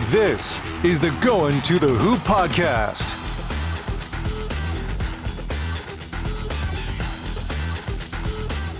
This is the Goin to the Hoop podcast.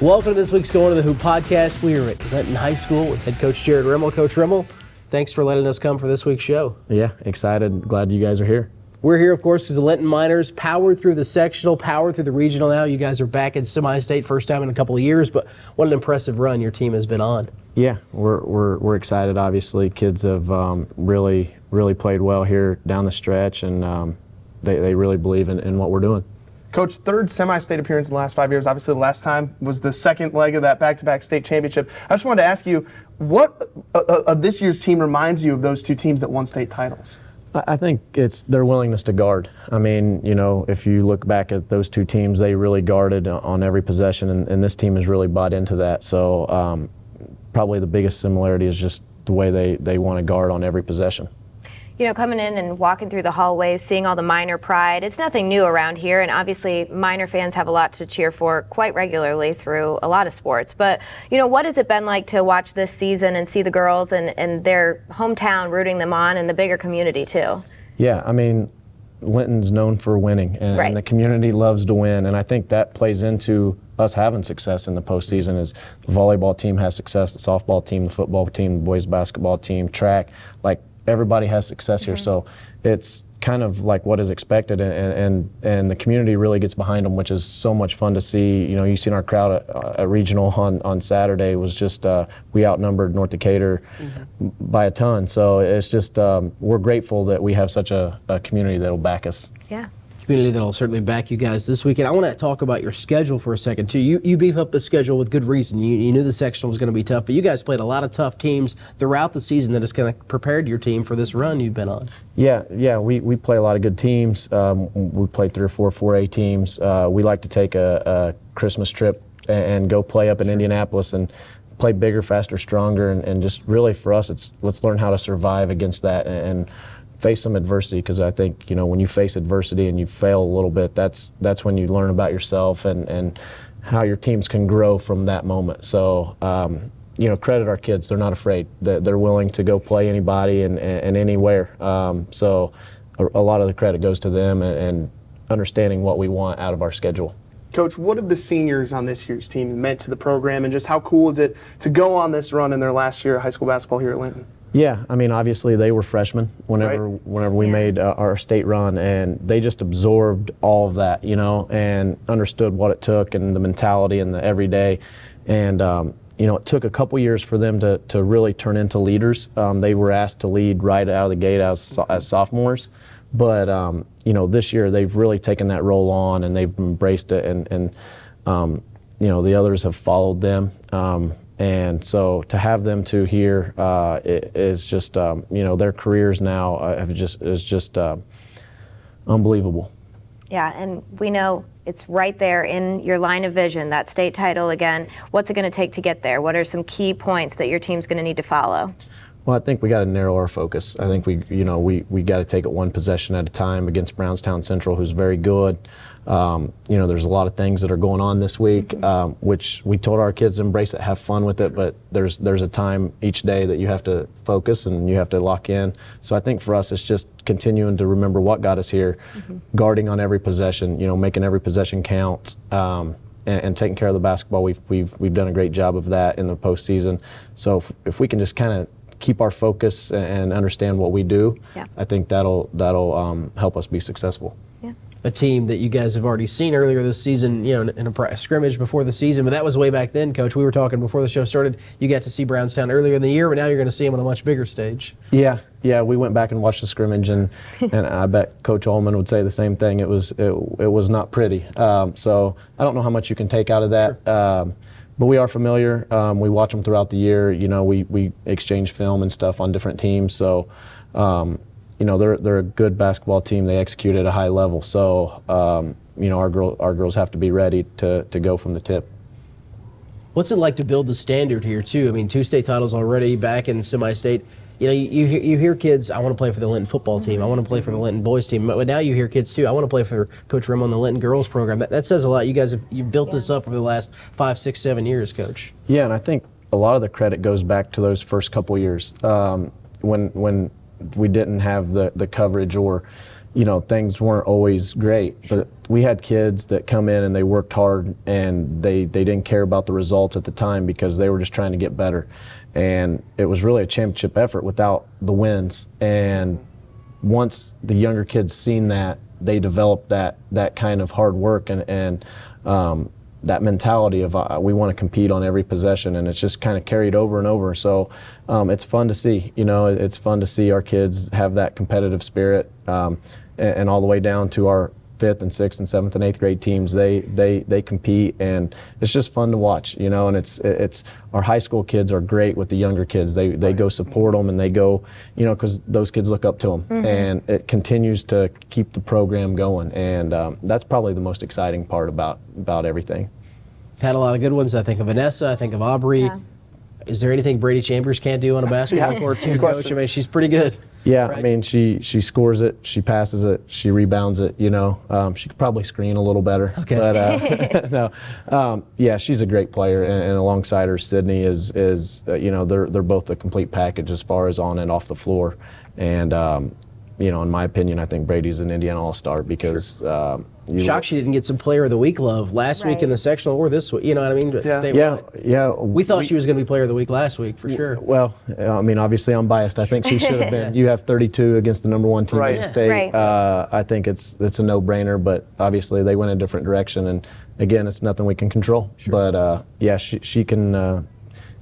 Welcome to this week's Goin to the Hoop podcast. We are at Linton High School with head coach Jared Rimmel. Coach Rimmel, thanks for letting us come for this week's show. Yeah, excited. Glad you guys are here. We're here, of course, as the Linton Miners powered through the sectional, powered through the regional now. You guys are back in semi-state, first time in a couple of years, but what an impressive run your team has been on. Yeah, we're excited. Obviously, kids have really played well here down the stretch, and they really believe in what we're doing. Coach, third semi-state appearance in the last 5 years. Obviously, the last time was the second leg of that back-to-back state championship. I just wanted to ask you, what of this year's team reminds you of those two teams that won state titles? I think it's their willingness to guard. I mean, you know, if you look back at those two teams, they really guarded on every possession, and this team has really bought into that. So probably the biggest similarity is just the way they want to guard on every possession. You know, coming in and walking through the hallways, seeing all the Miner pride, it's nothing new around here, and obviously Miner fans have a lot to cheer for quite regularly through a lot of sports. But, you know, what has it been like to watch this season and see the girls and their hometown rooting them on and the bigger community too? Yeah, I mean, Linton's known for winning, and the community loves to win, and I think that plays into us having success in the postseason. As the volleyball team has success, the softball team, the football team, the boys basketball team, track, like everybody has success here. So it's kind of like what is expected, and the community really gets behind them, which is so much fun to see. You know, you've seen our crowd at regional on Saturday was just we outnumbered North Decatur by a ton. So it's just we're grateful that we have such a community that'll back us. Yeah. Community that'll certainly back you guys this weekend. I want to talk about your schedule for a second too. You beef up the schedule with good reason. You knew the sectional was going to be tough, but you guys played a lot of tough teams throughout the season that has kind of prepared your team for this run you've been on. Yeah, we play a lot of good teams. We played 3 or 4 4A teams. We like to take a Christmas trip and go play up in Indianapolis and play bigger, faster, stronger, and just really for us, let's learn how to survive against that and face some adversity, because I think, you know, when you face adversity and you fail a little bit, that's when you learn about yourself and how your teams can grow from that moment. So, you know, credit our kids. They're not afraid. They're willing to go play anybody and anywhere. So a lot of the credit goes to them and understanding what we want out of our schedule. Coach, what have the seniors on this year's team meant to the program, and just how cool is it to go on this run in their last year of high school basketball here at Linton? Yeah, I mean, obviously they were freshmen whenever we made our state run, and they just absorbed all of that, you know, and understood what it took and the mentality and the everyday. And, you know, it took a couple years for them to really turn into leaders. They were asked to lead right out of the gate as sophomores. But, you know, this year they've really taken that role on, and they've embraced it, and you know, the others have followed them. And so to have them two here is just, you know, their careers now is just unbelievable. Yeah, and we know it's right there in your line of vision, that state title again. What's it going to take to get there? What are some key points that your team's going to need to follow? Well, I think we got to narrow our focus. I think we got to take it one possession at a time against Brownstown Central, who's very good. You know, there's a lot of things that are going on this week, which we told our kids to embrace it, have fun with it, but there's a time each day that you have to focus and you have to lock in. So I think for us, it's just continuing to remember what got us here, guarding on every possession, you know, making every possession count, and taking care of the basketball. We've done a great job of that in the postseason. So if we can just kind of keep our focus and understand what we do, I think that'll help us be successful. A team that you guys have already seen earlier this season, you know, in a scrimmage before the season, but that was way back then, Coach. We were talking before the show started. You got to see Brownstown earlier in the year, but now you're going to see them on a much bigger stage. Yeah, we went back and watched the scrimmage, and I bet Coach Ullman would say the same thing. It was not pretty. So I don't know how much you can take out of that. Sure. But we are familiar. We watch them throughout the year. You know, we exchange film and stuff on different teams. So, you know, they're a good basketball team. They execute at a high level. So, you know, our girls have to be ready to go from the tip. What's it like to build the standard here too? I mean, 2 state titles already, back in semi-state. You know, you hear kids, I want to play for the Linton football team. I want to play for the Linton boys team. But now you hear kids too, I want to play for Coach Rimmel and the Linton girls program. That says a lot. You guys you've built this up over the last 5, 6, 7 years, Coach. Yeah, and I think a lot of the credit goes back to those first couple years. When we didn't have the coverage, or things weren't always great. But we had kids that come in and they worked hard, and they didn't care about the results at the time because they were just trying to get better. And it was really a championship effort without the wins. And once the younger kids seen that, they developed that kind of hard work and that mentality of we want to compete on every possession, and it's just kind of carried over and over. So it's fun to see. It's fun to see our kids have that competitive spirit, and all the way down to our 5th and 6th and 7th and 8th grade teams. They compete, and it's just fun to watch. And it's our high school kids are great with the younger kids. They go support them, and they go, because those kids look up to them, and it continues to keep the program going. And that's probably the most exciting part about everything. Had a lot of good ones. I think of Vanessa. I think of Aubrey. Yeah. Is there anything Brady Chambers can't do on a basketball court too, Coach? I mean, she's pretty good. Yeah, right? I mean, she scores it, she passes it, she rebounds it. She could probably screen a little better. Okay. But no, yeah, she's a great player, and alongside her, Sydney is they're both a complete package as far as on and off the floor. And in my opinion, I think Brady's an Indiana All-Star because. Shocked she didn't get some Player of the Week love last week in the sectional or this week. You know what I mean? Yeah. We thought she was going to be Player of the Week last week for sure. Well, I mean, obviously I'm biased. I think she should have been. You have 32 against the number 1 team in the state. Right. I think it's a no-brainer, but obviously they went a different direction, and again, it's nothing we can control. Sure. But yeah, she can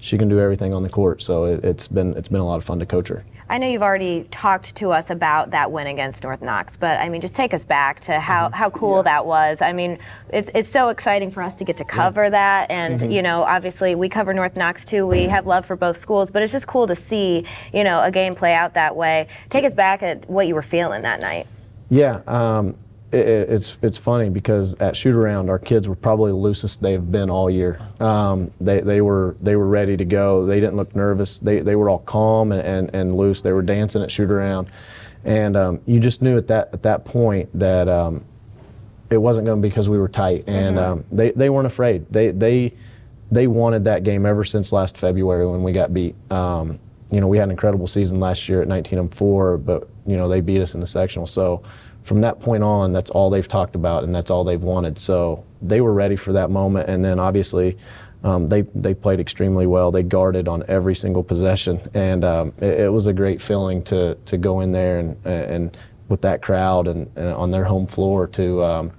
do everything on the court. So it's been a lot of fun to coach her. I know you've already talked to us about that win against North Knox, but I mean, just take us back to how cool that was. I mean, it's so exciting for us to get to cover that, and obviously we cover North Knox too. We have love for both schools, but it's just cool to see a game play out that way. Take us back at what you were feeling that night. Yeah. It's funny because at shoot-around, our kids were probably the loosest they've been all year. They were ready to go. They didn't look nervous. They were all calm and loose. They were dancing at shoot-around, and you just knew at that point that it wasn't going to be because we were tight. And they weren't afraid. They wanted that game ever since last February when we got beat. We had an incredible season last year at 19-4, but they beat us in the sectional. So. From that point on, that's all they've talked about, and that's all they've wanted. So they were ready for that moment, and then obviously they played extremely well. They guarded on every single possession, and it was a great feeling to go in there and with that crowd and on their home floor to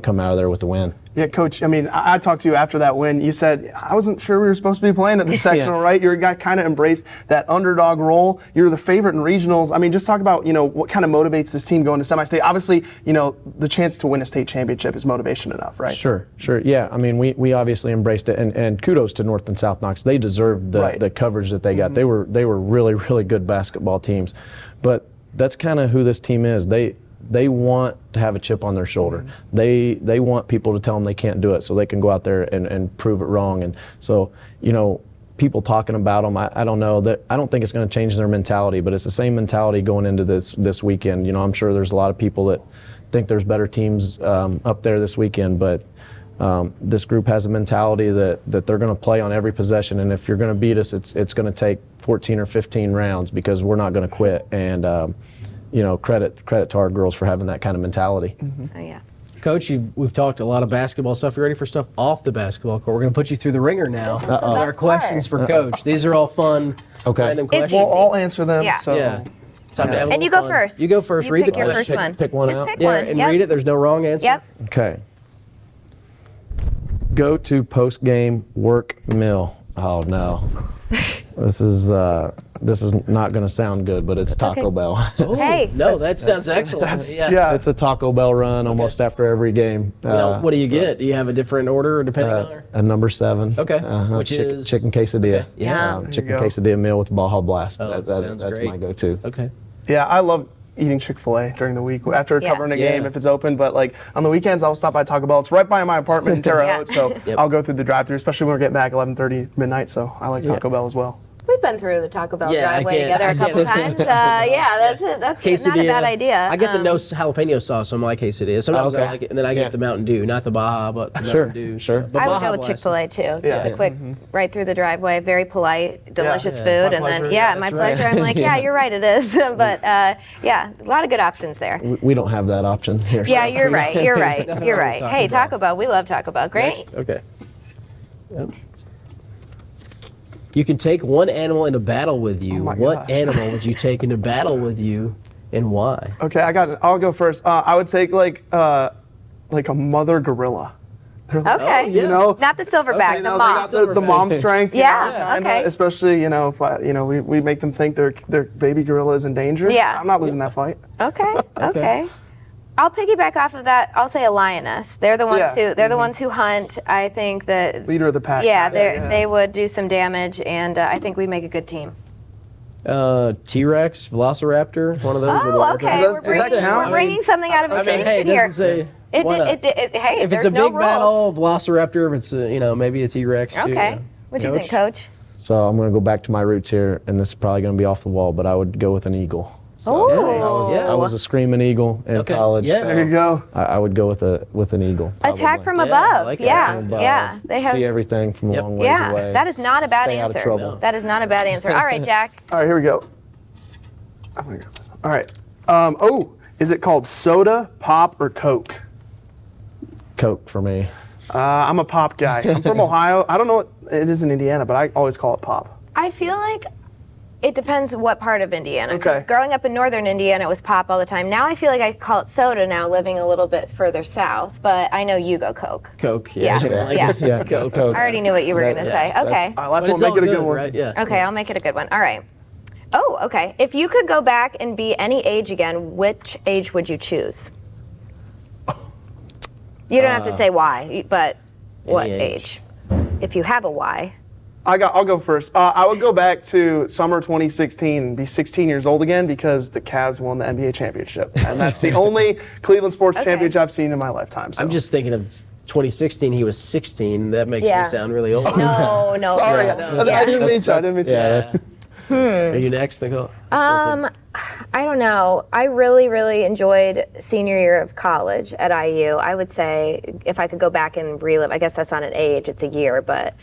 come out of there with the win. Yeah, Coach, I mean, I talked to you after that win. You said, I wasn't sure we were supposed to be playing at the sectional, right? You're a guy kind of embraced that underdog role. You're the favorite in regionals. I mean, just talk about, what kind of motivates this team going to semi-state. Obviously, the chance to win a state championship is motivation enough, right? Sure. Yeah, I mean, we obviously embraced it, and kudos to North and South Knox. They deserved the coverage that they got. They were really, really good basketball teams. But that's kind of who this team is. They want to have a chip on their shoulder. They want people to tell them they can't do it so they can go out there and prove it wrong. And so, people talking about them, I don't know. I don't think it's going to change their mentality, but it's the same mentality going into this weekend. I'm sure there's a lot of people that think there's better teams up there this weekend, but this group has a mentality that they're going to play on every possession, and if you're going to beat us, it's going to take 14 or 15 rounds because we're not going to quit. And credit to our girls for having that kind of mentality. Oh, yeah. Coach, we've talked a lot of basketball stuff. You ready for stuff off the basketball court? We're going to put you through the ringer now. With our questions for Coach. These are all fun, random questions. We'll all answer them. Yeah. So. Yeah. Time to have a And you little go fun. first. You go first. Read pick the your question. first one. Pick one Just out. pick Yeah, one. and read it. There's no wrong answer. Yep. Okay. Go to post-game work meal. Oh no. This is not going to sound good, but it's Taco Bell. Oh, Hey. No, that sounds excellent. Yeah. It's a Taco Bell run almost after every game. What do you get? Do you have a different order depending on? A number 7. Okay. Which is? chicken quesadilla. Okay. Yeah. Chicken There you go. quesadilla meal with Baja Blast. Oh, sounds that's great. my go-to. Okay. Yeah, I love eating Chick-fil-A during the week after covering a game if it's open. But like on the weekends, I'll stop by Taco Bell. It's right by my apartment in Terre Haute, so Yep. I'll go through the drive-thru, especially when we're getting back 11:30 midnight. So I like Taco Bell as well. We've been through the Taco Bell Yeah, driveway together a couple times. That's not a bad idea. I get the no jalapeno sauce on my quesadilla. Sometimes I Okay. like it, and then I get the Mountain Dew, not the Baja, but the Sure, Mountain Dew. sure. So. But I would Baja go with Blast is- Chick-fil-A too. Yeah. Just a quick right through the driveway, very polite, delicious Yeah. food, My and pleasure. then Yeah, my that's right. pleasure. I'm like, yeah, you're right, it is. But yeah, a lot of good options there. We don't have that option here. Yeah, so. you're right. You're right. Nothing You're wrong right. with Hey, Taco Taco Bell. We love Taco Bell. Great. Next? Okay. Yep. You can take one animal into battle with you. my What gosh. animal would you take into battle with you, and why? Okay, I got it. I'll go first. I would take like a mother gorilla. They're like, Okay. yeah. You know, Not the silverback, you the know, mom. they got the mom strength. you Yeah, know, kinda, okay. Especially, if we make them think their baby gorilla is in danger. Yeah. I'm not losing that fight. Okay. Okay. I'll piggyback off of that. I'll say a lioness. They're the ones Yeah. who the ones who hunt. I think that Leader of the pack. yeah, they would do some damage, and I think we make a good team. T-Rex, Velociraptor, one of those. would Oh, work. okay. Does We're that bringing, count? we're bringing something out of I mean, extinction hey, it here. doesn't say. Why not? Hey, If it's there's a no big rules. battle, Velociraptor. If it's maybe a T-Rex. Too, Okay. What do you think, Coach? So I'm going to go back to my roots here, and this is probably going to be off the wall, but I would go with an eagle. So Oh. Yeah. I was a screaming eagle in Okay. college. Yeah. so There you go. I would go with an eagle. Attack probably. from Yeah, I above. like that. Yeah, From above, yeah. They have. see everything from Yep. long ways Yeah, away. that is not a bad Stay out of answer. trouble. That is not a bad answer. All right, Jack. All right, here we go. I'm gonna go this one. All right. Is it called soda, pop, or Coke? Coke for me. I'm a pop guy. I'm from Ohio. I don't know what it is in Indiana, but I always call it pop. I feel like it depends what part of Indiana. 'Cause Okay. growing up in northern Indiana, it was pop all the time. Now I feel like I call it soda now, living a little bit further south. But I know you go Coke. Coke. Yeah. Yeah. Yeah. Yeah, Coke. I already knew what you were going to say. Okay. All right, last But one. it's Make all it a good, good one. right? Yeah. Okay, I'll make it a good one. All right. Oh, okay. If you could go back and be any age again, which age would you choose? You don't have to say why, but what age. age? If you have a why. I'll go first. I would go back to summer 2016 and be 16 years old again because the Cavs won the NBA championship. And that's the only Cleveland sports Okay. championship I've seen in my lifetime. So. I'm just thinking of 2016. He was 16. That makes Yeah. me sound really old. No, no. Sorry. no. I didn't mean to. I didn't mean to. Yeah, Are you next, Nicole? I don't know. I really, really enjoyed senior year of college at IU. I would say if I could go back and relive, I guess that's not an age, it's a year, but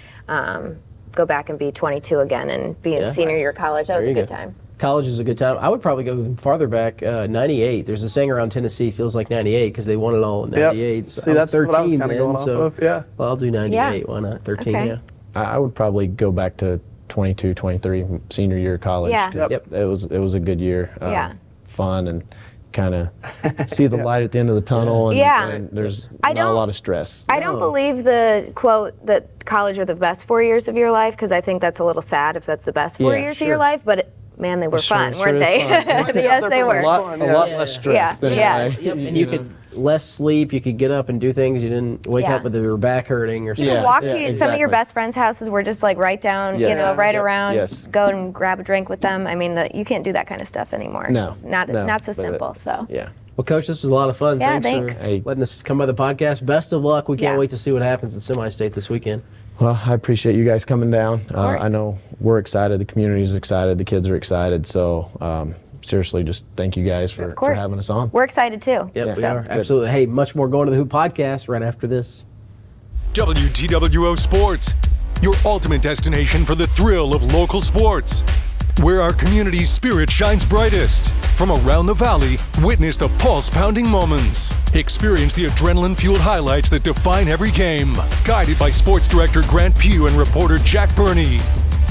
go back and be 22 again and be in Yeah. senior year of college. That was There a you good go. time. College is a good time. I would probably go even farther back, 98. There's a saying around Tennessee, feels like 98 because they won it all in 98. So See, I was that's what I was 13 kinda then, going off so of, yeah. well, I'll do 98. Why not? 13, Okay. yeah. I would probably go back to 22, 23, senior year of college. Yeah. 'cause Yep. It was a good year. Yeah. Fun and kind of see the light at the end of the tunnel. And, Yeah. and there's I not a don't- lot of stress. I don't believe the quote that college are the best 4 years of your life because I think that's a little sad if that's the best 4 Yeah, years of sure. your life, but man, they were Sure- fun, sure weren't is they? fun. Yes, they were. A lot fun, yeah. less stress. Yeah, yeah. anyway. Yep, and you could less sleep. You could get up and do things. You didn't wake Yeah. up with your back hurting or something. Yeah. Walk yeah, to some of exactly. your best friends' houses were just like right down, Yes. right Yep. around, Yes. go and grab a drink with them. I mean, you can't do that kind of stuff anymore. No, It's not no, not so but simple. So Yeah. Well, Coach, this was a lot of fun. Yeah, thanks thanks. for Hey. letting us come by the podcast. Best of luck. We can't Yeah. wait to see what happens at Semi-State this weekend. Well, I appreciate you guys coming down. course. I know we're excited. The community's excited. The kids are excited. So seriously, just thank you guys for course. having us on. we're excited too. Yep, Yeah. we So, are. good. Absolutely. Hey, much more Going to the Hoop podcast right after this. WTWO Sports, your ultimate destination for the thrill of local sports. Where our community's spirit shines brightest. From around the valley, witness the pulse-pounding moments. Experience the adrenaline-fueled highlights that define every game. Guided by Sports Director Grant Pugh and reporter Jack Burney.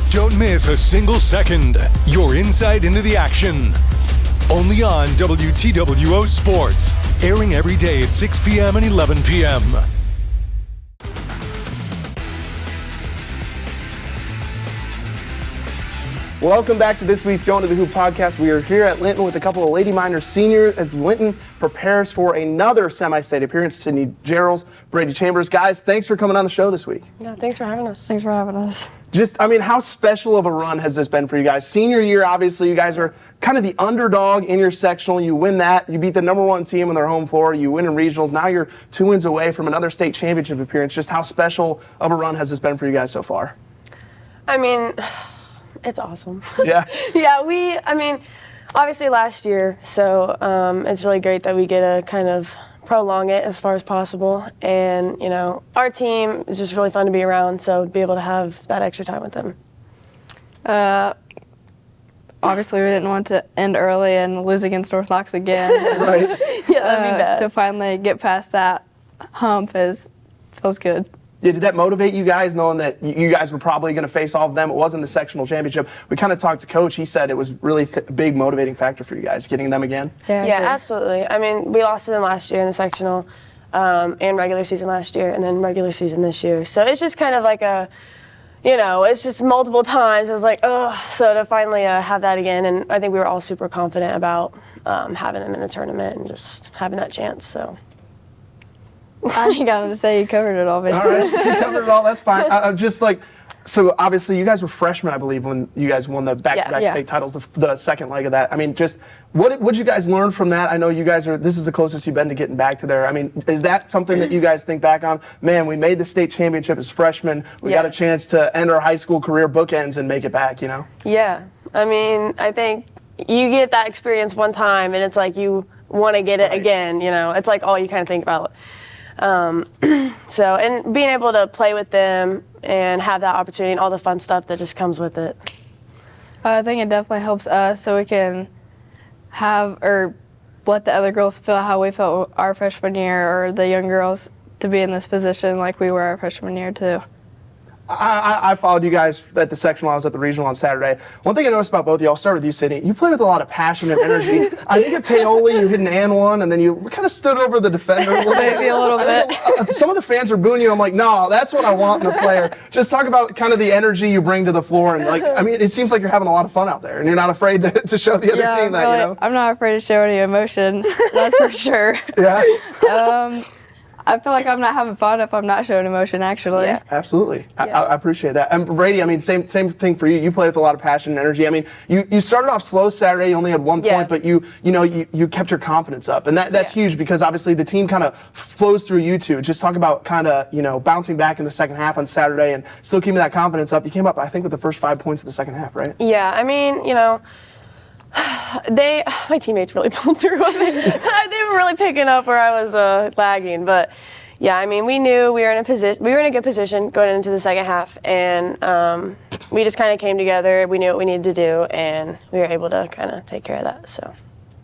Don't miss a single second. Your insight into the action. Only on WTWO Sports. Airing every day at 6 p.m. and 11 p.m. Welcome back to this week's Going to the Hoop podcast. We are here at Linton with a couple of Lady Miners seniors as Linton prepares for another semi-state appearance. Sydney Gerald's, Brady Chambers. Guys, thanks for coming on the show this week. Yeah, thanks for having us. Thanks for having us. How special of a run has this been for you guys? Senior year, obviously, you guys are kind of the underdog in your sectional. You win that. You beat the #1 team on their home floor. You win in regionals. Now you're 2 wins away from another state championship appearance. Just how special of a run has this been for you guys so far? I mean, It's awesome. Yeah. Yeah, I mean, obviously last year, so it's really great that we get to kind of prolong it as far as possible. And, you know, our team is just really fun to be around, so to be able to have that extra time with them. Obviously, we didn't want to end early and lose against North Knox again. Right. Yeah, that'd be bad. To finally get past that hump feels good. Yeah, did that motivate you guys, knowing that you guys were probably going to face all of them? It wasn't the sectional championship. We kind of talked to Coach. He said it was really a big motivating factor for you guys, getting them again. Yeah, absolutely. I mean, we lost to them last year in the sectional and regular season last year, and then regular season this year. So it's just kind of like it's just multiple times. It was like, so to finally have that again, and I think we were all super confident about having them in the tournament and just having that chance. So. I ain't got to say you covered it all, but All right, you covered it all. That's fine. I'm just like, so obviously you guys were freshmen, I believe, when you guys won the back-to-back Yeah. state titles, the second leg of that. I mean, just what'd you guys learn from that? I know you guys this is the closest you've been to getting back to there. I mean, is that something that you guys think back on? Man, we made the state championship as freshmen. We got a chance to end our high school career bookends and make it back, you know? Yeah. I mean, I think you get that experience one time and it's like you want to get it again, you know? It's like all you kind of think about. So, and being able to play with them and have that opportunity and all the fun stuff that just comes with it. I think it definitely helps us so we can let the other girls feel how we felt our freshman year, or the young girls to be in this position like we were our freshman year too. I followed you guys at the sectional. I was at the regional on Saturday. One thing I noticed about both of you, I'll start with you, Sydney. You play with a lot of passion and energy. I think at Paoli, you hit an and one, and then you kind of stood over the defender a little bit. Maybe a little bit. Some of the fans are booing you. I'm like, no, that's what I want in a player. Just talk about kind of the energy you bring to the floor. And, like, I mean, it seems like you're having a lot of fun out there, and you're not afraid to show the other team that, you know? I'm not afraid to show any emotion, that's for sure. Yeah. I feel like I'm not having fun if I'm not showing emotion, actually. Yeah. Absolutely. I appreciate that. And Brady, I mean, same thing for you. You play with a lot of passion and energy. I mean, you started off slow Saturday. You only had 1 point, but you kept your confidence up. And that's huge because obviously the team kind of flows through you two. Just talk about kind of, bouncing back in the second half on Saturday and still keeping that confidence up. You came up, I think, with the first 5 points of the second half, right? Yeah, I mean, my teammates really pulled through. They were really picking up where I was lagging, but yeah, I mean, we knew we were in a good position going into the second half, and we just kind of came together. We knew what we needed to do, and we were able to kind of take care of that. So.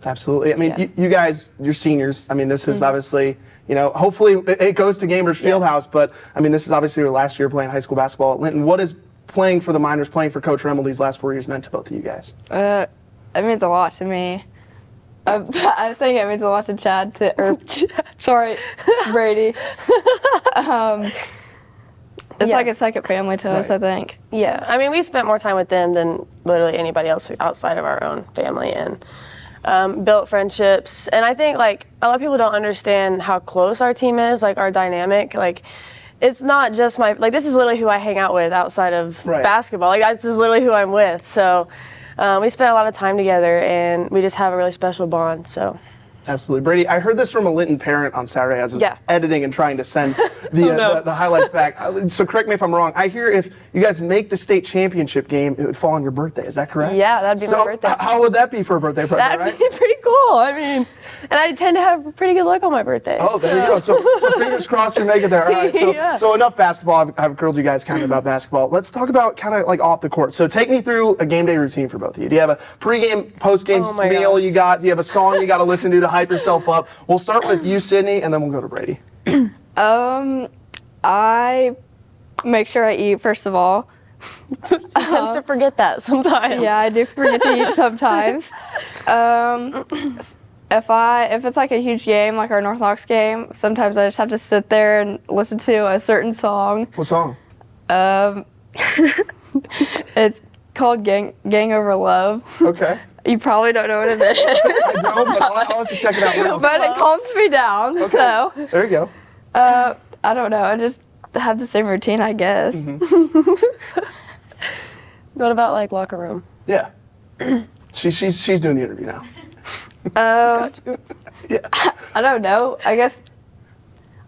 Absolutely. I mean, you guys, you're seniors. I mean, this is obviously, hopefully it goes to Gamers Fieldhouse, but I mean, this is obviously your last year playing high school basketball at Linton. What is playing for the Miners, playing for Coach Remmel these last 4 years meant to both of you guys? It means a lot to me. I think it means a lot to Brady. It's like a second family to us, I think. Yeah, I mean, we spent more time with them than literally anybody else outside of our own family, and built friendships. And I think, like, a lot of people don't understand how close our team is, like, our dynamic. Like, it's not just this is literally who I hang out with outside of basketball. Like, this is literally who I'm with. So we spent a lot of time together, and we just have a really special bond. So. Absolutely. Brady, I heard this from a Linton parent on Saturday as I was editing and trying to send the highlights back. So correct me if I'm wrong. I hear if you guys make the state championship game, it would fall on your birthday. Is that correct? Yeah, that'd be my birthday. How would that be for a birthday present, That'd be pretty cool. I mean, and I tend to have pretty good luck on my birthday. Oh, there you go. So fingers crossed you make it there. All right. So enough basketball. I've grilled you guys kind of about basketball. Let's talk about kind of like off the court. So take me through a game day routine for both of you. Do you have a pregame, postgame meal you got? Do you have a song you got to listen to hype yourself up? We'll start with you, Sydney, and then we'll go to Brady. I make sure I eat first of all. She tends to forget that sometimes. Yeah, I do forget to eat sometimes. If it's like a huge game, like our North Knox game, sometimes I just have to sit there and listen to a certain song. What song? It's called Gang Over Love. Okay. You probably don't know what it is. I don't, but I'll have to check it out now. But it calms me down, okay. so. There you go. I don't know. I just have the same routine, I guess. Mm-hmm. What about like locker room? Yeah. She's doing the interview now. Yeah. I don't know. I guess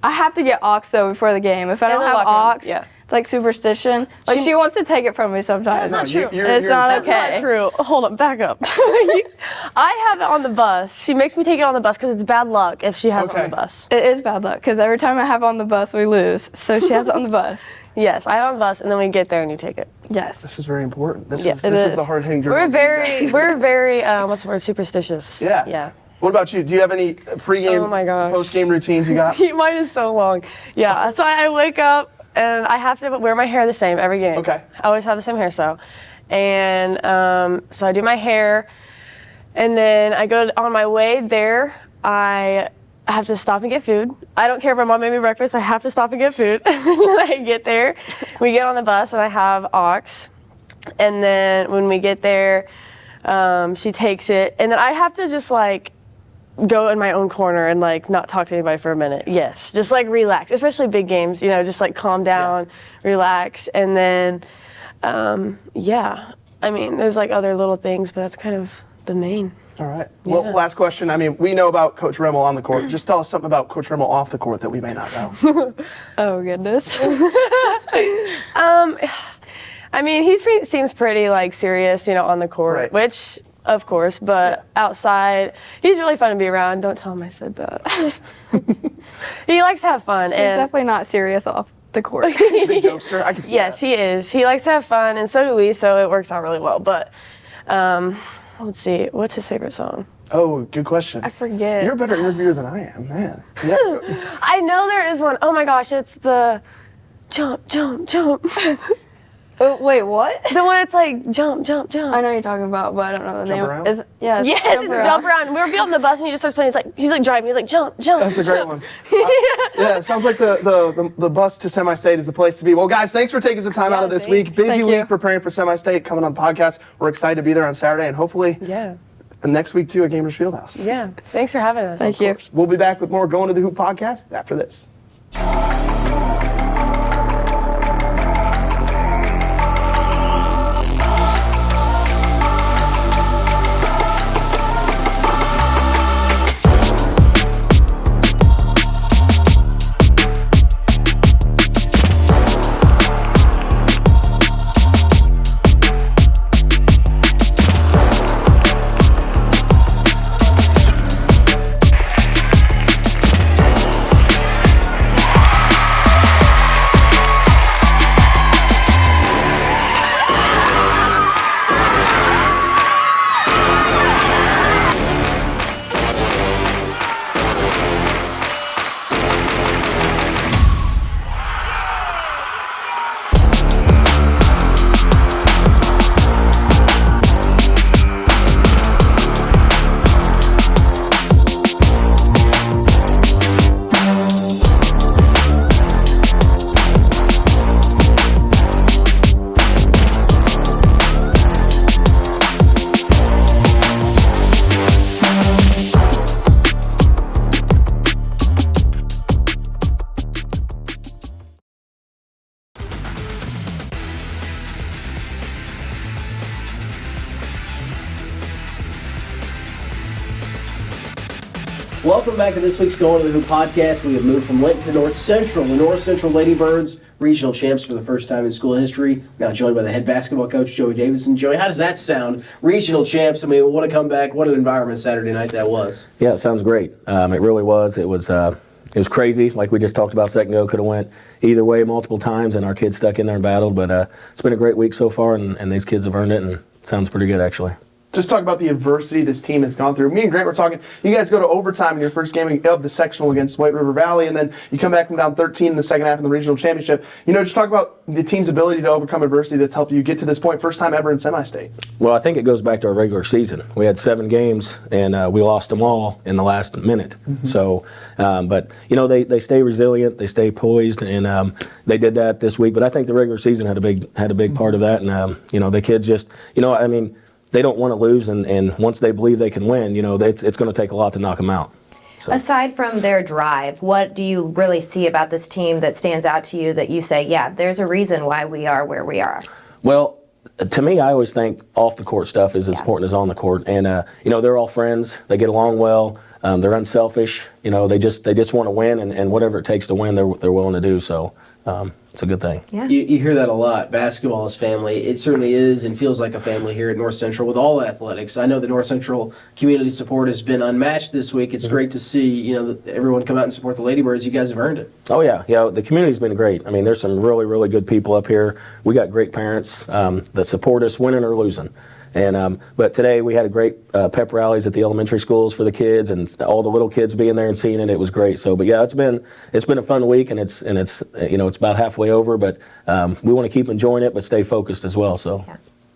I have to get aux though before the game. If I don't have aux, It's like superstition. Like she wants to take it from me sometimes. That's not true. It's not okay. That's not true. Hold up, back up. I have it on the bus. She makes me take it on the bus because it's bad luck if she has it on the bus. It is bad luck because every time I have it on the bus, we lose. So she has it on the bus. Yes, I have it on the bus, and then we get there and you take it. Yes. This is very important. This Yes, is the hard-hitting We're journalism. very what's the word? Superstitious. Yeah. Yeah. What about you? Do you have any pregame, Oh my gosh. post-game routines you got? Mine is so long. Yeah. So I wake up and I have to wear my hair the same every game. Okay. I always have the same hairstyle, and so I do my hair, and then I go on my way there. I have to stop and get food. I don't care if my mom made me breakfast. I have to stop and get food. And then I get there. We get on the bus and I have aux. And then when we get there, she takes it. And then I have to just like go in my own corner and like not talk to anybody for a minute. Yes, just like relax, especially big games, just like calm down, relax. And then, yeah, I mean, there's like other little things, but that's kind of the main. All right. Well, last question. I mean, we know about Coach Rimmel on the court. Just tell us something about Coach Rimmel off the court that we may not know. Oh, goodness. I mean, he seems pretty like serious, on the court, which of course, but outside, he's really fun to be around. Don't tell him I said that. He likes to have fun. He's definitely not serious off the court. Big jokester. I can see Yes, he is. He likes to have fun, and so do we, so it works out really well. But let's see, what's his favorite song? Oh, good question. I forget. You're a better interviewer than I am, man. Yeah. I know there is one. Oh my gosh, it's the jump, jump, jump. Wait, what? The one that's like jump, jump, jump. I know what you're talking about, but I don't know the name. Around? Yes, Yes, it's jump around. We were on the bus and he just starts playing. He's like driving. He's like jump, jump. That's a great jump. one. Yeah, it sounds like the bus to semi-state is the place to be. Well, guys, thanks for taking some time out of this week. Busy Thank week you. preparing for semi-state, coming on the podcast. We're excited to be there on Saturday and hopefully next week too at Gamers Fieldhouse. Yeah. Thanks for having us. Thank you. We'll be back with more Going to the Hoop podcast after this. Welcome back to this week's Going to the Hoop podcast. We have moved from Linton to North Central. The North Central Ladybirds, regional champs for the first time in school history. Now joined by the head basketball coach, Joey Davidson. Joey, how does that sound? Regional champs, I mean, what a comeback. What an environment Saturday night that was. Yeah, it sounds great. It really was. It was crazy. Like we just talked about a second ago, could have went either way multiple times, and our kids stuck in there and battled. But it's been a great week so far, and these kids have earned it, and it sounds pretty good, actually. Just talk about the adversity this team has gone through. Me and Grant were talking, you guys go to overtime in your first game of the sectional against White River Valley, and then you come back from down 13 in the second half in the regional championship. Just talk about the team's ability to overcome adversity that's helped you get to this point, first time ever in semi-state. Well, I think it goes back to our regular season. We had 7 games, and we lost them all in the last minute. Mm-hmm. So, but, they stay resilient, they stay poised, and they did that this week. But I think the regular season had a big part of that, and, the kids just, they don't want to lose, and once they believe they can win, it's going to take a lot to knock them out. So. Aside from their drive, what do you really see about this team that stands out to you that you say, yeah, there's a reason why we are where we are? Well, to me, I always think off the court stuff is as important as on the court, and they're all friends. They get along well. They're unselfish. They just want to win, and whatever it takes to win, they're willing to do. So it's a good thing. Yeah. You hear that a lot. Basketball is family. It certainly is and feels like a family here at North Central with all athletics. I know the North Central community support has been unmatched this week. It's great to see everyone come out and support the Ladybirds. You guys have earned it. Oh yeah, the community's been great. I mean, there's some really, really good people up here. We got great parents that support us, winning or losing. And but today we had a great pep rallies at the elementary schools for the kids, and all the little kids being there and seeing it. It was great. So, but yeah, it's been a fun week, and it's it's about halfway over. But we want to keep enjoying it, but stay focused as well. So,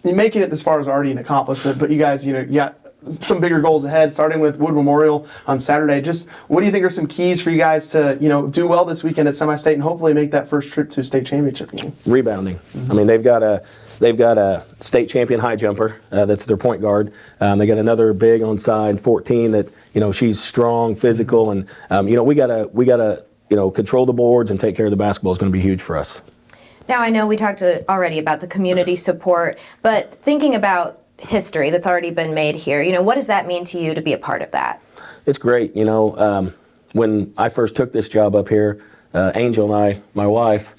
You making it this far is already an accomplishment, but you guys, you got some bigger goals ahead, starting with Wood Memorial on Saturday. Just what do you think are some keys for you guys to do well this weekend at semi-state and hopefully make that first trip to a state championship game? Rebounding. I mean, they've got a state champion high jumper that's their point guard. They got another big on side 14 that she's strong, physical, and we gotta control the boards and take care of the basketball is going to be huge for us. Now, I know we talked already about the community support, but thinking about history that's already been made here, what does that mean to you to be a part of that? It's great. When I first took this job up here, Angel and I, my wife,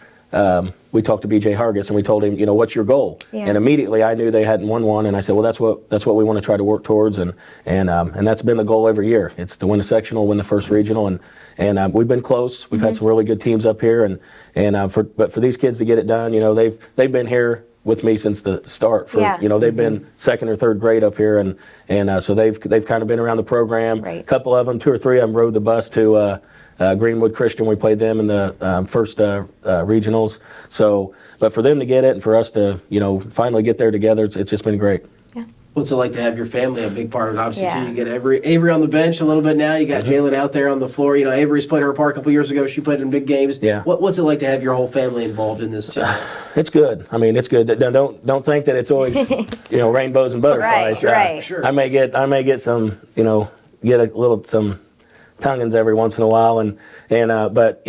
we talked to BJ Hargis and we told him, what's your goal? Yeah. And immediately I knew they hadn't won one, and I said, well, that's what we want to try to work towards, and that's been the goal every year. It's to win a sectional, win the first regional, and we've been close. We've had some really good teams up here, but for these kids to get it done, they've been here with me since the start. They've been second or third grade up here, and so they've kind of been around the program. Right. A couple of them, 2 or 3 of them, rode the bus to Greenwood Christian. We played them in the first regionals. So, but for them to get it and for us to finally get there together, it's just been great. What's it like to have your family a big part of it? Obviously, Yeah. too, you get Avery on the bench a little bit now. You got Jalen out there on the floor. Avery's played her part a couple years ago. She played in big games. Yeah. What's it like to have your whole family involved in this too? It's good. I mean, it's good. Don't think that it's always rainbows and butterflies. Right. Sure. I may get some some tonguings every once in a while, but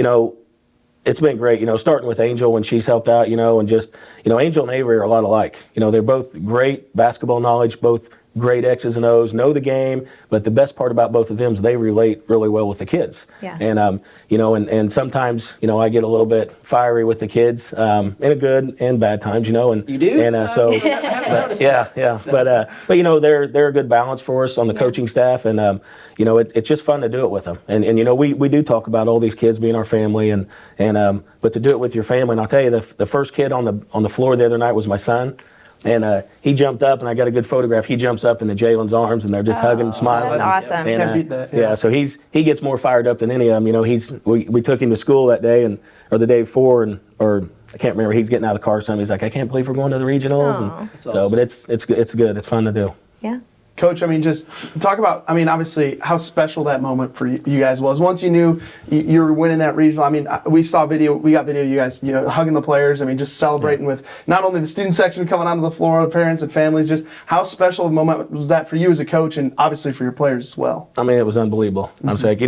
it's been great, starting with Angel when she's helped out, and just, Angel and Avery are a lot alike. They're both great basketball knowledge, both great X's and O's, know the game, but the best part about both of them is they relate really well with the kids. Yeah. And, and sometimes, I get a little bit fiery with the kids, in a good and bad times, and You do? And so, but, yeah. But they're a good balance for us on the coaching staff, and it's just fun to do it with them. And we do talk about all these kids being our family, but to do it with your family, and I'll tell you, the first kid on the floor the other night was my son. And he jumped up, and I got a good photograph. He jumps up into Jalen's arms, and they're just hugging and smiling. That's awesome. And, Can't beat that, yeah. So he gets more fired up than any of them. We took him to school that day, or the day before, or I can't remember. He's getting out of the car. Something. He's like, I can't believe we're going to the regionals. And That's so, awesome. but it's good. It's fun to do. Yeah. Coach, just talk about, obviously, how special that moment for you guys was. Once you knew you were winning that regional, we got video of you guys, hugging the players, just celebrating with not only the student section coming onto the floor, the parents and families, just how special a moment was that for you as a coach and obviously for your players as well? It was unbelievable. I was like,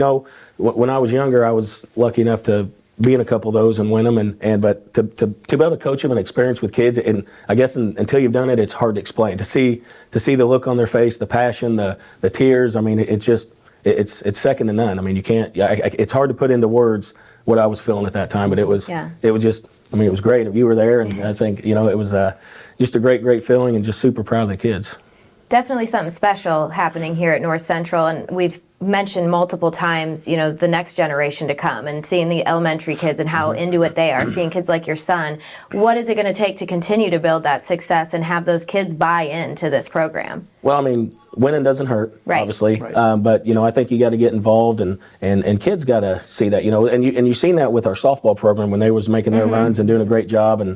when I was younger, I was lucky enough to be in a couple of those and win them, but to be able to coach them and experience with kids, and I guess until you've done it, it's hard to explain. To see the look on their face, the passion, the tears. It's second to none. You can't. It's hard to put into words what I was feeling at that time, but it was just. It was great. You were there, and I think it was just a great feeling, and just super proud of the kids. Definitely something special happening here at North Central, and we've mentioned multiple times, the next generation to come and seeing the elementary kids and how into it they are, seeing kids like your son. What is it going to take to continue to build that success and have those kids buy into this program? Well, winning doesn't hurt, Right. obviously. Right. But I think you got to get involved, and kids got to see that, and you've seen that with our softball program when they was making their runs and doing a great job, and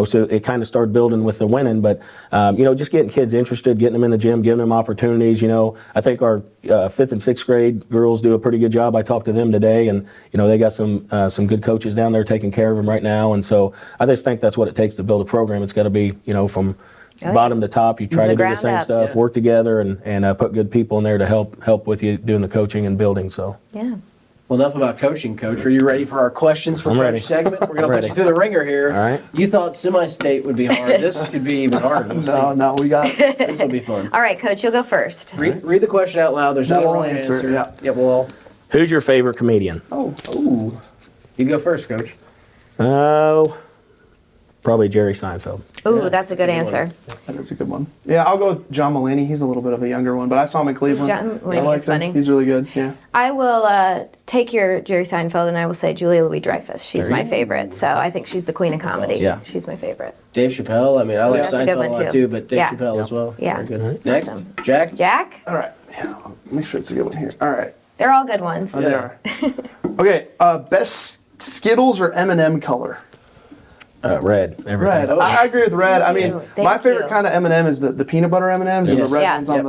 so it kind of started building with the winning. But just getting kids interested, getting them in the gym, giving them opportunities. I think our 5th and 6th grade girls do a pretty good job. I talked to them today, and they got some good coaches down there taking care of them right now. And so I just think that's what it takes to build a program. It's got to be from bottom to top. You try to do the ground same up. stuff, work together, and put good people in there to help with you doing the coaching and building. So Yeah. Well, enough about coaching, Coach. Are you ready for our questions for I'm Coach ready. segment? We're going to put ready. you through the ringer here. All right. You thought semi-state would be hard. This could be even harder. We'll see. No, we got This will be fun. All right, Coach, you'll go first. Read the question out loud. There's not a We'll wrong answer answer. it, yeah. We'll all. Who's your favorite comedian? Oh. You go first, Coach. Oh, probably Jerry Seinfeld. Ooh, that's a good answer. That is a good one. Yeah, I'll go with John Mulaney. He's a little bit of a younger one, but I saw him in Cleveland. John Mulaney I liked is funny. him. He's really good. Yeah. I will take your Jerry Seinfeld, and I will say Julia Louis-Dreyfus. She's my favorite, so I think she's the queen of comedy. awesome. Yeah. She's my favorite. Dave Chappelle. I mean, I like That's a good Seinfeld a one, lot too. too, but Dave Yeah. Chappelle as well. Yeah. Very good. Next, Awesome. Jack. Jack? All right. Yeah. I'll make sure it's a good one here. All right. They're all good ones. Oh, they are. Okay. Best Skittles or M&M color? Red. Everything. Red. I agree with red. I mean, Thank my favorite you. kind of M&M is the peanut butter M&Ms, and the Yes. red Yeah. ones on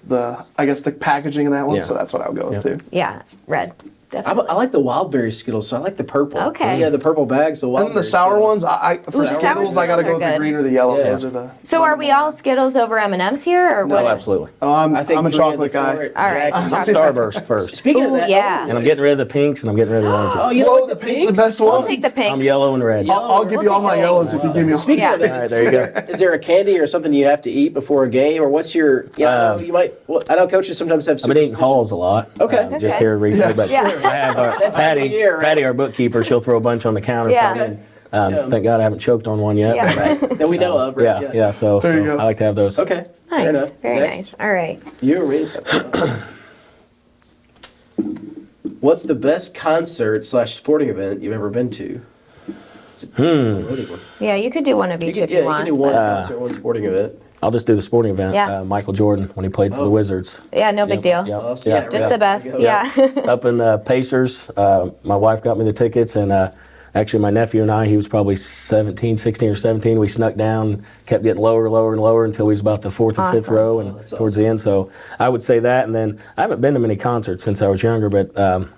the I guess the packaging of that one. Yeah. So that's what I would go with too. Yeah, red. Definitely. I like the Wildberry Skittles, so I like the purple. Okay. Yeah, the purple bags, the Wildberry. And then the sour Skittles. ones, for the sour Skittles, I gotta Skittles go are with the good. green or the yellow. Yeah. Those are the. So are we all Skittles over M&Ms here, or what? Oh, absolutely. Oh, I'm a 3 of the chocolate guy. 4. All right. Jack. Chocolate. Starburst first. Speaking of Ooh, that, yeah. And I'm getting rid of the pinks and I'm getting rid of the oranges. Oh, you Whoa, know the pink's the best We'll one. take the pinks. I'm yellow and red. I'll give you all my take the yellows if you give me all. Speaking Yeah. of it, All right, there you go. is there a candy or something you have to eat before a game, or what's your? You know, I know you might. Well, I know coaches sometimes have. I've been eating Halls a lot. Okay. Just Okay. here recently, but Yeah. I have That's Patty, the year, right? Patty, our bookkeeper, she'll throw a bunch on the counter Yeah. for me. Thank God I haven't choked on one yet. Yeah. but, that we know of. Right? yeah. So There you go. I like to have those. Okay. Fair Nice. enough. Very Next. nice. All right. You or me? What's the best concert / sporting event you've ever been to? It's a loaded one. Yeah, you could do one of each if you You want. can do one concert, one sporting event. I'll just do the sporting event. Yeah. Michael Jordan when he played for the Wizards. Yeah, no big deal. Yep. Awesome. Yeah. Just the best. Yeah. Up in the Pacers, my wife got me the tickets, and actually my nephew and I, he was probably 16 or 17. We snuck down, kept getting lower and lower until we was about the 4th or 5th Awesome. row, and that's towards the end. So I would say that, and then I haven't been to many concerts since I was younger, but Tim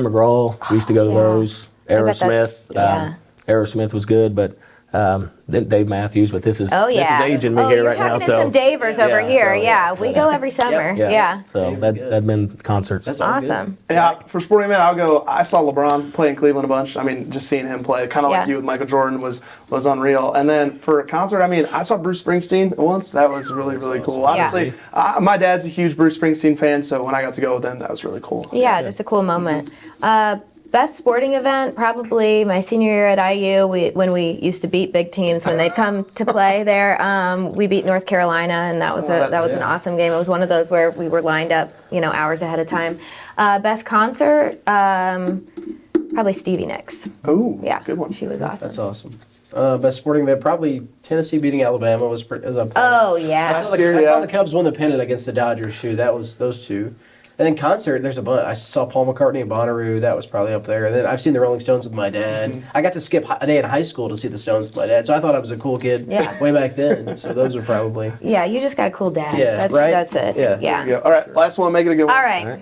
McGraw, we used to go to yeah. those. I bet that- Aerosmith, yeah. Aerosmith was good, but then Dave Matthews. But this is Oh yeah. this is aging me oh, here you're right now. talking to So some Davers over Yeah, here. so- Yeah, we go every summer. Yeah. So Dave's that good. that'd been concerts. That's all good. Awesome. Yeah, for sporting event, I'll go. I saw LeBron play in Cleveland a bunch. I mean, just seeing him play, kind of Yeah. like you with Michael Jordan, was unreal. And then for a concert, I mean, I saw Bruce Springsteen once. That was really cool. Yeah. Obviously, my dad's a huge Bruce Springsteen fan, so when I got to go with them, that was really cool. Yeah, just a cool moment. Best sporting event, probably my senior year at IU. When we used to beat big teams when they'd come to play there. We beat North Carolina, and that was an awesome game. It was one of those where we were lined up, hours ahead of time. Best concert, probably Stevie Nicks. Ooh, Yeah, good one. She was awesome. That's awesome. Best sporting event, probably Tennessee beating Alabama was up there. Oh I yeah. saw the Cubs win the pennant against the Dodgers too. That was those two. And then concert, there's a bunch. I saw Paul McCartney and Bonnaroo. That was probably up there. And then I've seen the Rolling Stones with my dad. I got to skip a day in high school to see the Stones with my dad. So I thought I was a cool kid Yeah. way back then. So those are probably. Yeah, you just got a cool dad. Yeah, that's, right? That's it. Yeah. Yeah. Yeah. All right, last one. Make it a good one. All right.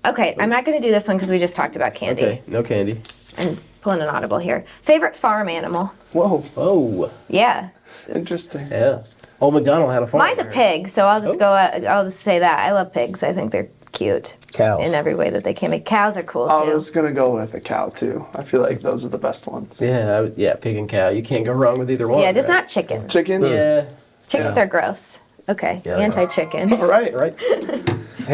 Okay, I'm not going to do this one because we just talked about candy. Okay, no candy. I'm pulling an audible here. Favorite farm animal? Whoa, Oh, Yeah. interesting. yeah. Old McDonald had a farm. Mine's a there. pig, so I'll just I'll just say that. I love pigs. I think they're cute. Cows. In every way that they can make. Cows are cool I too. was gonna go with a cow too. I feel like those are the best ones. Yeah, pig and cow. You can't go wrong with either one. Yeah, just right? not chickens. Chicken. Yeah. Chickens are gross. Okay, Yeah. anti-chicken. All right. Right.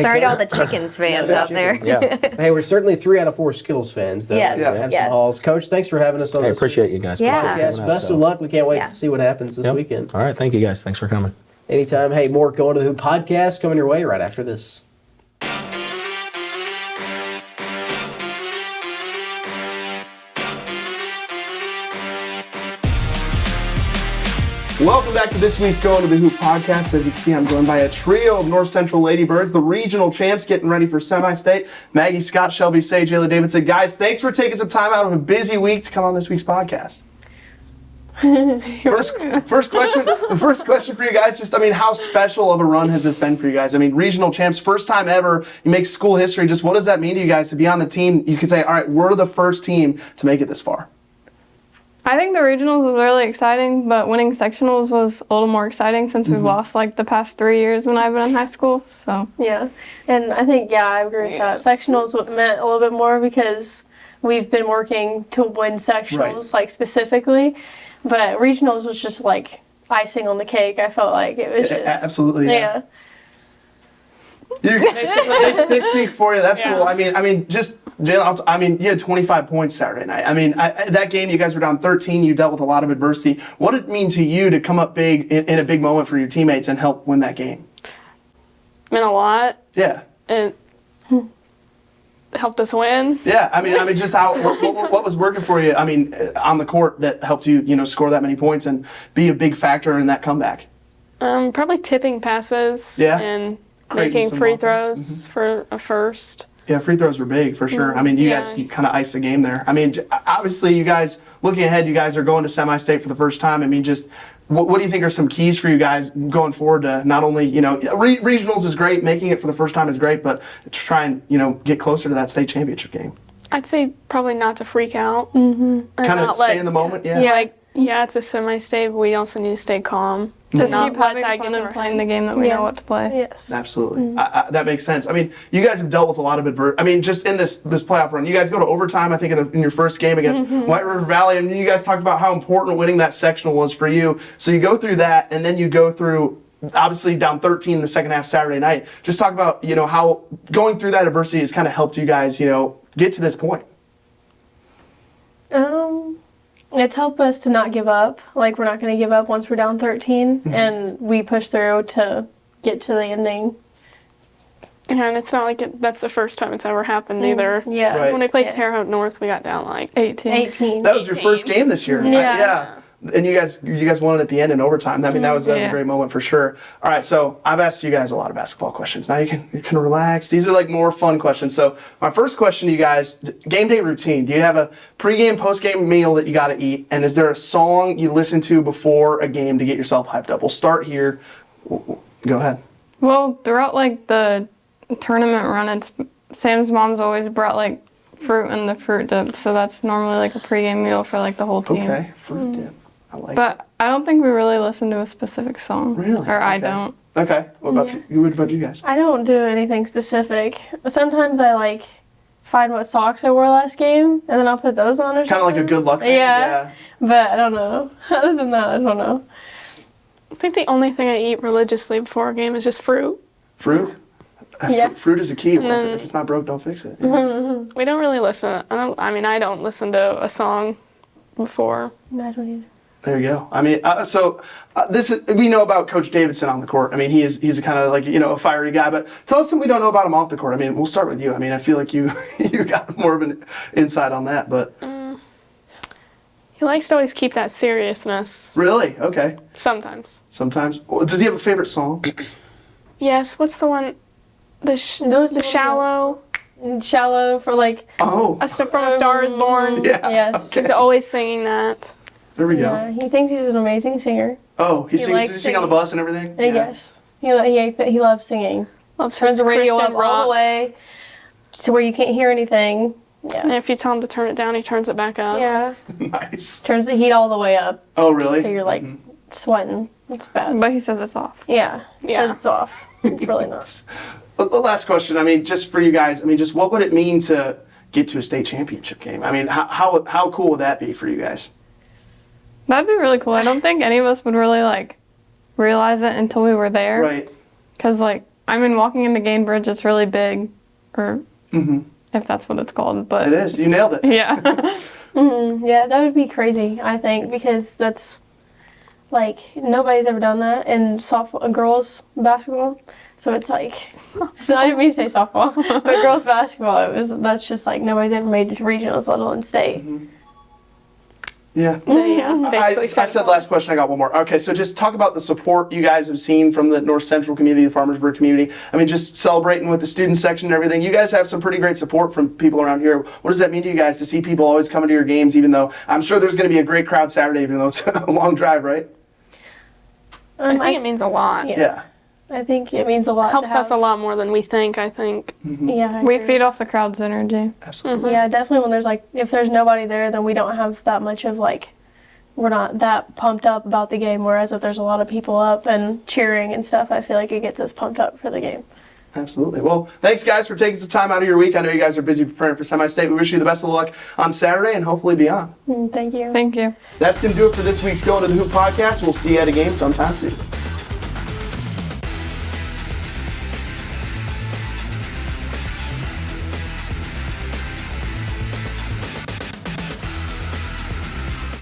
Sorry to all the chickens fans out there. Yeah. Hey, we're certainly 3 out of 4 Skittles fans. Though. Yes, We have yes. some halls. Coach, thanks for having us on I this. appreciate you guys. Yeah. Appreciate you Yes, coming out, best so. of luck. We can't wait Yeah. to see what happens this Yep. weekend. All right, thank you guys. Thanks for coming. Anytime. Hey, more Going to the Hoop podcast coming your way right after this. Welcome back to this week's Going to the Hoop podcast. As you can see, I'm joined by a trio of North Central Ladybirds, the regional champs getting ready for semi-state. Maggie Scott, Shelby Say, Jayla Davidson. Guys, thanks for taking some time out of a busy week to come on this week's podcast. First question for you guys. Just, how special of a run has this been for you guys? Regional champs, first time ever. You make school history. Just what does that mean to you guys to be on the team? You could say, all right, we're the first team to make it this far. I think the regionals was really exciting, but winning sectionals was a little more exciting since we've lost the past 3 years when I've been in high school. So Yeah, and I think, I agree with that. Sectionals meant a little bit more because we've been working to win sectionals, specifically. But regionals was just icing on the cake. I felt like it was just. Absolutely. Yeah. They speak for you. That's Yeah. cool. I mean, just Jalen. You had 25 points Saturday night. I mean, that game you guys were down 13. You dealt with a lot of adversity. What did it mean to you to come up big in a big moment for your teammates and help win that game? Meant a lot. Yeah. It helped us win. Yeah. I mean, just how what was working for you? I mean, on the court that helped you, score that many points and be a big factor in that comeback. Probably tipping passes. Yeah. And Creating making some free offense. throws for a first. Yeah, free throws were big for sure. I mean, you guys kind of iced the game there. I mean, obviously, you guys looking ahead, you guys are going to semi-state for the first time. I mean, just what do you think are some keys for you guys going forward to not only regionals is great, making it for the first time is great, but to try and get closer to that state championship game. I'd say probably not to freak out. Kind of stay in the moment. Yeah. Yeah, it's a semi-state, but we also need to stay calm. Just Not keep let having that fun get to and our playing head. the game that we know what to play. Yes. Absolutely. That makes sense. I mean, you guys have dealt with a lot of adversity. I mean, just in this playoff run, you guys go to overtime, I think, in your first game against White River Valley. I mean, you guys talked about how important winning that sectional was for you. So you go through that, and then you go through, obviously, down 13 in the second half Saturday night. Just talk about, how going through that adversity has kind of helped you guys, get to this point. It's helped us to not give up. Like, we're not going to give up once we're down 13, and we push through to get to the ending. Yeah, and it's not like that's the first time it's ever happened either. Yeah. Right. When we played Terre Haute North, we got down like 18. That was your first game this year. Yeah. And you guys won it at the end in overtime. I mean, that was a great moment for sure. All right, so I've asked you guys a lot of basketball questions. Now you can relax. These are like more fun questions. So my first question to you guys: game day routine. Do you have a pregame, postgame meal that you got to eat? And is there a song you listen to before a game to get yourself hyped up? We'll start here. Go ahead. Well, throughout like the tournament run, Sam's mom's always brought like fruit and the fruit dip, so that's normally like a pregame meal for like the whole team. Okay, fruit dip. I like it. But I don't think we really listen to a specific song. Really? Or I Okay. don't. Okay. What about you? What about you guys? I don't do anything specific. Sometimes I find what socks I wore last game, and then I'll put those on or something. Kind of like a good luck thing. Yeah. But I don't know. Other than that, I don't know. I think the only thing I eat religiously before a game is just fruit. Fruit. Yeah. Fruit is the key. If it's not broke, don't fix it. We don't really listen. I don't listen to a song before. No, I don't either. There you go. I mean, we know about Coach Davidson on the court. I mean, he's kind of like a fiery guy. But tell us something we don't know about him off the court. I mean, we'll start with you. I mean, I feel like you got more of an insight on that. But He likes to always keep that seriousness. really, okay. Sometimes. Sometimes. Well, does he have a favorite song? Yes. What's the one? The shallow. Shallow for Oh, From A Star Is Born. yeah. Yes. Okay. He's always singing that. There we go. Yeah, he thinks he's an amazing singer. Oh, he sings. likes Does he sing on the singing. bus and everything? Yes. He loves singing. Loves Turns his the radio Christian up all rock. the way to where you can't hear anything. And Yeah. if you tell him to turn it down, he turns it back up. Yeah. Nice. Turns the heat all the way up, Oh, really? so you're sweating. It's bad. But he says it's off. Yeah. Yeah. Says it's off. It's really not. The last question. I mean, just for you guys. I mean, just what would it mean to get to a state championship game? I mean, how cool would that be for you guys? That'd be really cool. I don't think any of us would really realize it until we were there. Right. Because walking into Gainbridge, it's really big, or if that's what it's called. But It is. You nailed it. yeah. Yeah, that would be crazy, I think, because that's nobody's ever done that in girls basketball. So it's so I didn't mean to say softball, but girls basketball, that's just nobody's ever made it to regionals, let alone state. Yeah. Yeah. Basically I said last question. I got one more. Okay, so just talk about the support you guys have seen from the North Central community, the Farmersburg community. I mean, just celebrating with the student section and everything. You guys have some pretty great support from people around here. What does that mean to you guys to see people always coming to your games, even though I'm sure there's going to be a great crowd Saturday, even though it's a long drive, right? I think it means a lot. Yeah. I think it means a lot. Helps us a lot more than we think, I think. Yeah. I We agree. feed off the crowd's energy. Absolutely. Yeah, definitely. When there's if there's nobody there, then we don't have that much of we're not that pumped up about the game. Whereas if there's a lot of people up and cheering and stuff, I feel like it gets us pumped up for the game. Absolutely. Well, thanks guys for taking some time out of your week. I know you guys are busy preparing for semi-state. We wish you the best of luck on Saturday and hopefully beyond. Thank you. Thank you. That's going to do it for this week's Going to the Hoop podcast. We'll see you at a game sometime soon.